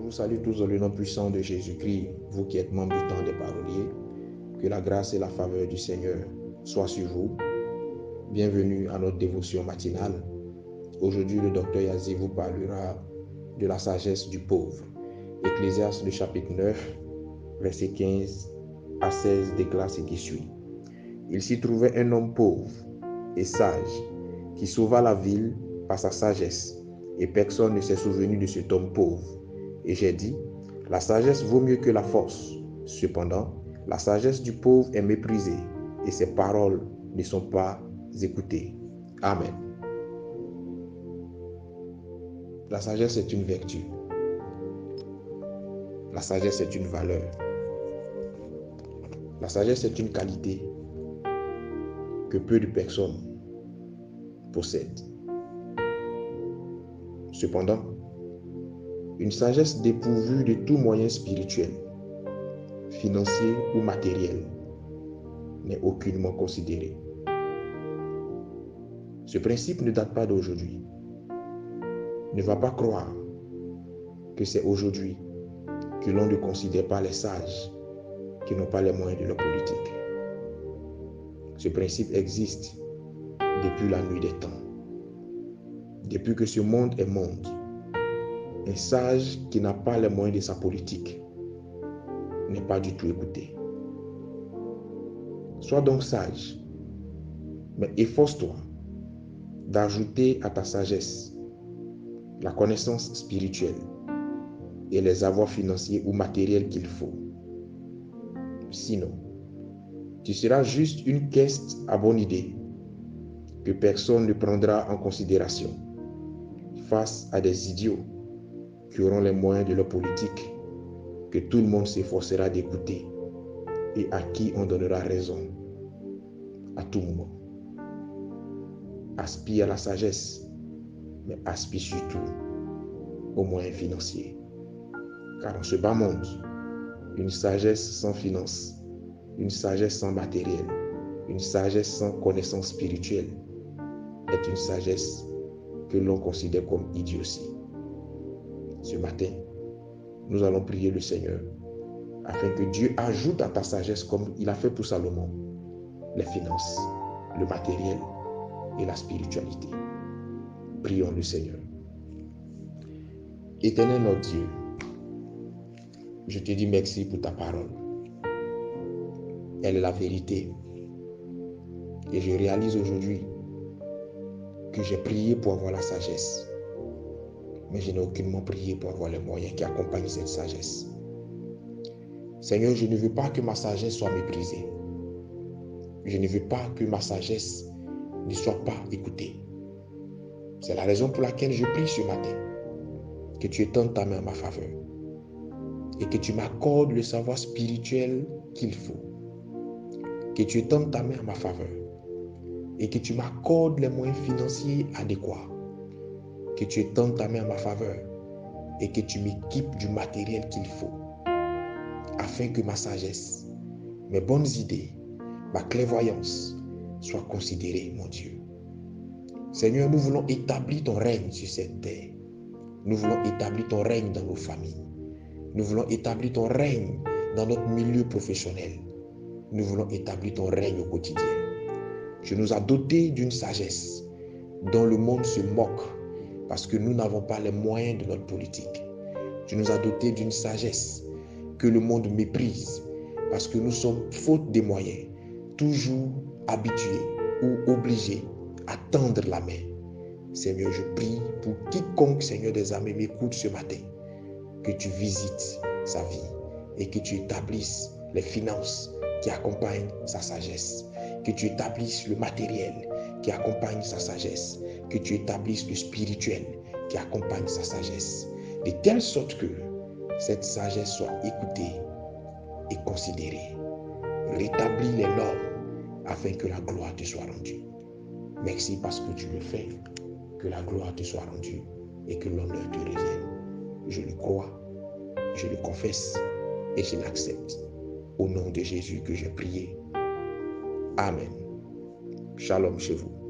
Je vous salue tous dans le nom puissant de Jésus-Christ, vous qui êtes membres du temps des paroliers. Que la grâce et la faveur du Seigneur soient sur vous. Bienvenue à notre dévotion matinale. Aujourd'hui, le docteur Yazi vous parlera de la sagesse du pauvre. Ecclésiaste, le chapitre 9, verset 15 à 16 déclare ce qui suit. Il s'y trouvait un homme pauvre et sage qui sauva la ville par sa sagesse, et personne ne s'est souvenu de cet homme pauvre. Et j'ai dit, la sagesse vaut mieux que la force. Cependant, la sagesse du pauvre est méprisée, et ses paroles ne sont pas écoutées. Amen. La sagesse est une vertu. La sagesse est une valeur. La sagesse est une qualité que peu de personnes possèdent. Cependant, une sagesse dépourvue de tout moyen spirituel, financier ou matériel n'est aucunement considérée. Ce principe ne date pas d'aujourd'hui. Ne va pas croire que c'est aujourd'hui que l'on ne considère pas les sages qui n'ont pas les moyens de leur politique. Ce principe existe depuis la nuit des temps. Depuis que ce monde est monde, un sage qui n'a pas les moyens de sa politique n'est pas du tout écouté. Sois donc sage, mais efforce-toi d'ajouter à ta sagesse la connaissance spirituelle et les avoirs financiers ou matériels qu'il faut. Sinon, tu seras juste une caisse à bonne idée que personne ne prendra en considération face à des idiots qui auront les moyens de leur politique, que tout le monde s'efforcera d'écouter et à qui on donnera raison à tout moment. Aspire à la sagesse, mais aspire surtout aux moyens financiers. Car dans ce bas monde, une sagesse sans finance, une sagesse sans matériel, une sagesse sans connaissance spirituelle est une sagesse que l'on considère comme idiotie. Ce matin, nous allons prier le Seigneur afin que Dieu ajoute à ta sagesse, comme il a fait pour Salomon, les finances, le matériel et la spiritualité. Prions le Seigneur. Éternel notre Dieu, je te dis merci pour ta parole. Elle est la vérité. Et je réalise aujourd'hui que j'ai prié pour avoir la sagesse. Mais je n'ai aucunement prié pour avoir les moyens qui accompagnent cette sagesse. Seigneur, je ne veux pas que ma sagesse soit méprisée. Je ne veux pas que ma sagesse ne soit pas écoutée. C'est la raison pour laquelle je prie ce matin que tu étendes ta main à ma faveur et que tu m'accordes le savoir spirituel qu'il faut. Que tu étendes ta main à ma faveur et que tu m'accordes les moyens financiers adéquats. Que tu étendes ta main à ma faveur et que tu m'équipes du matériel qu'il faut afin que ma sagesse, mes bonnes idées, ma clairvoyance soient considérées, mon Dieu. Seigneur, nous voulons établir ton règne sur cette terre. Nous voulons établir ton règne dans nos familles. Nous voulons établir ton règne dans notre milieu professionnel. Nous voulons établir ton règne au quotidien. Tu nous as dotés d'une sagesse dont le monde se moque parce que nous n'avons pas les moyens de notre politique. Tu nous as dotés d'une sagesse que le monde méprise parce que nous sommes, faute des moyens, toujours habitués ou obligés à tendre la main. Seigneur, je prie pour quiconque, Seigneur des armées, m'écoute ce matin, que tu visites sa vie et que tu établisses les finances qui accompagnent sa sagesse, que tu établisses le matériel qui accompagne sa sagesse, que tu établisses le spirituel qui accompagne sa sagesse, de telle sorte que cette sagesse soit écoutée et considérée. Rétablis les normes afin que la gloire te soit rendue. Merci parce que tu le fais, que la gloire te soit rendue et que l'honneur te revienne. Je le crois, je le confesse et je l'accepte. Au nom de Jésus que j'ai prié. Amen. Shalom chez vous.